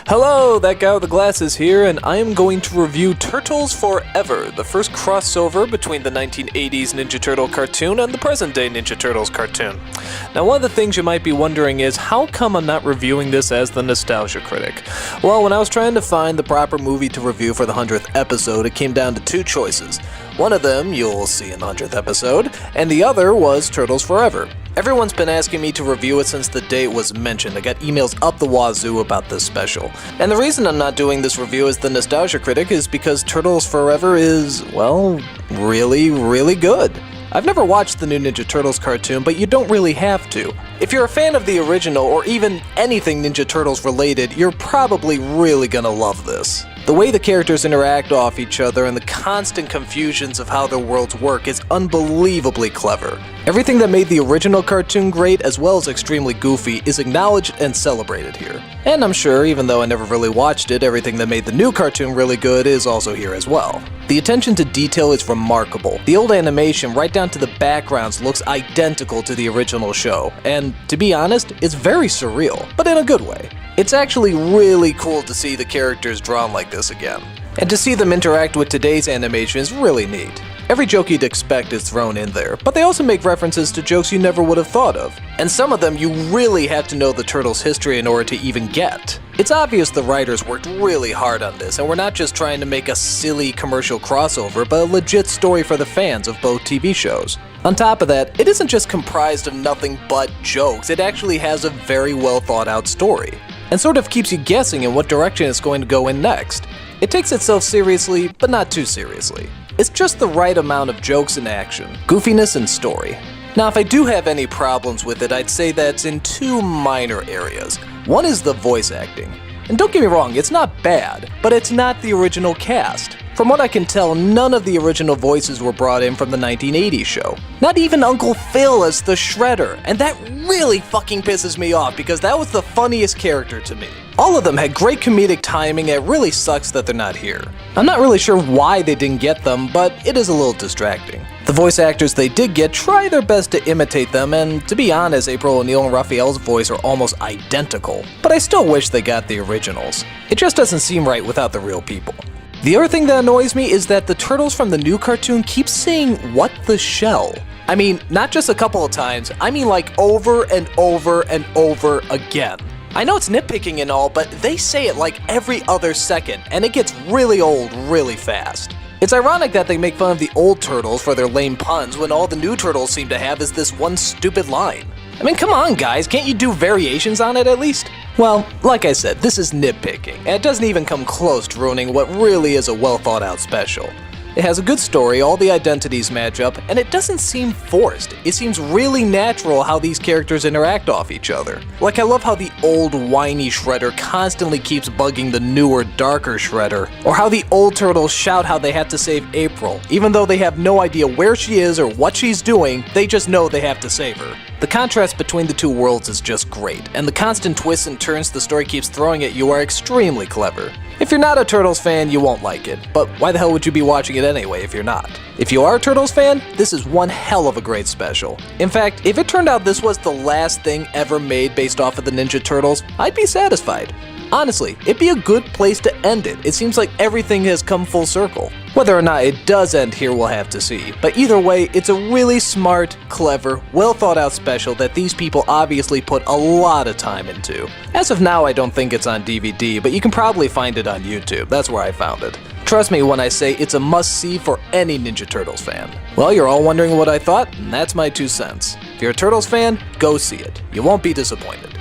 Hello, that guy with the glasses here, and I am going to review Turtles Forever, the first crossover between the 1980s Ninja Turtle cartoon and the present-day Ninja Turtles cartoon. Now, one of the things you might be wondering is, how come I'm not reviewing this as the Nostalgia Critic? Well, when I was trying to find the proper movie to review for the 100th episode, it came down to two choices. One of them you'll see in the 100th episode, and the other was Turtles Forever. Everyone's been asking me to review it since the day it was mentioned. I got emails up the wazoo about this special. And the reason I'm not doing this review as the Nostalgia Critic is because Turtles Forever is, well, really good. I've never watched the new Ninja Turtles cartoon, but you don't really have to. If you're a fan of the original or even anything Ninja Turtles related, you're probably really gonna love this. The way the characters interact off each other and the constant confusions of how their worlds work is unbelievably clever. Everything that made the original cartoon great, as well as extremely goofy, is acknowledged and celebrated here. And I'm sure, even though I never really watched it, everything that made the new cartoon really good is also here as well. The attention to detail is remarkable. The old animation, right down to the backgrounds, looks identical to the original show, and to be honest, it's very surreal, but in a good way. It's actually really cool to see the characters drawn like this again. And to see them interact with today's animation is really neat. Every joke you'd expect is thrown in there, but they also make references to jokes you never would have thought of. And some of them you really have to know the Turtles' history in order to even get. It's obvious the writers worked really hard on this, and we're not just trying to make a silly commercial crossover, but a legit story for the fans of both TV shows. On top of that, it isn't just comprised of nothing but jokes, it actually has a very well thought out story, and sort of keeps you guessing in what direction it's going to go in next. It takes itself seriously, but not too seriously. It's just the right amount of jokes and action, goofiness and story. Now, if I do have any problems with it, I'd say that's in two minor areas. One is the voice acting. And don't get me wrong, it's not bad, but it's not the original cast. From what I can tell, none of the original voices were brought in from the 1980s show. Not even Uncle Phil as the Shredder, and that really fucking pisses me off because that was the funniest character to me. All of them had great comedic timing, and it really sucks that they're not here. I'm not really sure why they didn't get them, but it is a little distracting. The voice actors they did get try their best to imitate them, and to be honest, April O'Neil and Raphael's voice are almost identical. But I still wish they got the originals. It just doesn't seem right without the real people. The other thing that annoys me is that the Turtles from the new cartoon keep saying, "What the shell?" I mean, not just a couple of times, I mean like over and over and over again. I know it's nitpicking and all, but they say it like every other second, and it gets really old really fast. It's ironic that they make fun of the old Turtles for their lame puns when all the new Turtles seem to have is this one stupid line. I mean, come on guys, can't you do variations on it at least? Well, like I said, this is nitpicking, and it doesn't even come close to ruining what really is a well thought out special. It has a good story, all the identities match up, and it doesn't seem forced. It seems really natural how these characters interact off each other. Like, I love how the old whiny Shredder constantly keeps bugging the newer, darker Shredder, or how the old Turtles shout how they have to save April. Even though they have no idea where she is or what she's doing, they just know they have to save her. The contrast between the two worlds is just great, and the constant twists and turns the story keeps throwing at you are extremely clever. If you're not a Turtles fan, you won't like it, but why the hell would you be watching it anyway if you're not? If you are a Turtles fan, this is one hell of a great special. In fact, if it turned out this was the last thing ever made based off of the Ninja Turtles, I'd be satisfied. Honestly, it'd be a good place to end it. It seems like everything has come full circle. Whether or not it does end here, we'll have to see. But either way, it's a really smart, clever, well thought out special that these people obviously put a lot of time into. As of now, I don't think it's on DVD, but you can probably find it on YouTube. That's where I found it. Trust me when I say it's a must-see for any Ninja Turtles fan. Well, you're all wondering what I thought, and that's my 2 cents. If you're a Turtles fan, go see it. You won't be disappointed.